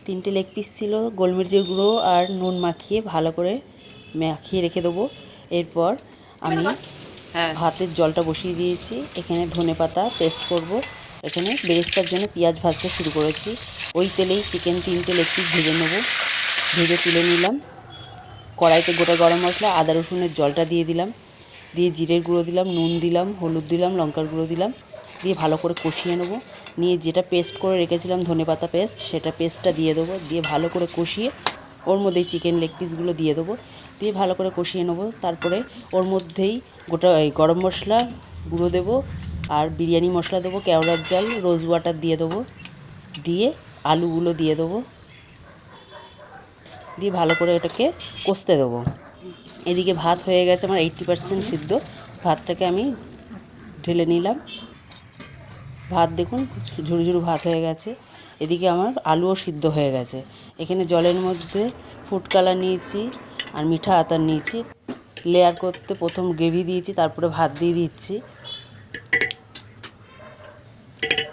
3টে leg piece ছিল, গোলমরিচের গুঁড়ো আর নুন মাখিয়ে ভালো করে মাখিয়ে রেখে দেবো। এরপর আমি ভাতের জলটা বসিয়ে দিয়েছি। এখানে ধনেপাতা পেস্ট করব। এখানে বেরেস্তার জন্য পেঁয়াজ ভাজতে শুরু করেছি। ওই তেলেই চিকেন 3টে লেগ পিস ভেজে নেব। ভেজে তুলে নিলাম। কড়াইতে গোটা গরম মশলা, আদা রসুনের জলটা দিয়ে দিলাম। দিয়ে জিরের গুঁড়ো দিলাম, নুন দিলাম, হলুদ দিলাম, লঙ্কার গুঁড়ো দিলাম। দিয়ে ভালো করে কষিয়ে নেব। নিয়ে যেটা পেস্ট করে রেখেছিলাম ধনেপাতা পেস্ট, সেটা পেস্টটা দিয়ে দেবো। দিয়ে ভালো করে কষিয়ে ওর মধ্যেই চিকেন লেগ পিসগুলো দিয়ে দেবো। দিয়ে ভালো করে কষিয়ে নেব। তারপরে ওর মধ্যেই গোটা গরম মশলা গুঁড়ো দেবো আর বিরিয়ানি মশলা দেবো, কেওড়ার জল, রোজ ওয়াটার দিয়ে দেবো। দিয়ে আলুগুলো দিয়ে দেবো। দিয়ে ভালো করে এটাকে কষতে দেবো। এদিকে ভাত হয়ে গেছে আমার 80% সিদ্ধ। ভাতটাকে আমি ঢেলে নিলাম। ভাত দেখুন ঝুরু ঝুরু ভাত হয়ে গেছে। এদিকে আমার আলুও সিদ্ধ হয়ে গেছে। এখানে জলের মধ্যে ফুড কালার নিয়েছি আর মিঠা আতর নিয়েছি। লেয়ার করতে প্রথম গ্রেভি দিয়েছি, তারপরে ভাত দিয়ে দিচ্ছি।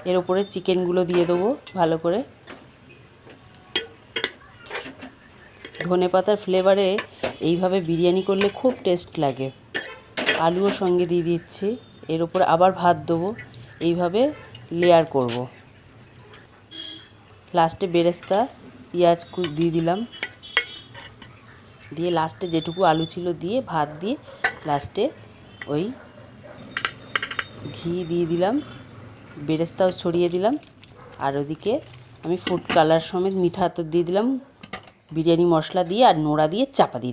এর উপরে চিকেনগুলো দিয়ে দেবো ভালো করে। ধনেপাতার ফ্লেভারে এইভাবে বিরিয়ানি করলে খুব টেস্ট লাগে। আলুও সঙ্গে দিয়ে দিচ্ছি। এর উপরে আবার ভাত দেবো। এইভাবে লেয়ার করব। লাস্টে বেরেস্তা পেঁয়াজ দিয়ে দিলাম। দিয়ে লাস্টে যেটুকু আলু ছিল দিয়ে ভাত দিয়ে লাস্টে ওই ঘি দিয়ে দিলাম, বেরেস্তাও ছড়িয়ে দিলাম। আর ওদিকে আমি ফুড কালার সমেত মিঠা আতর দিয়ে দিলাম, বিরিয়ানি মশলা দিয়ে আর নোড়া দিয়ে চাপা দিয়ে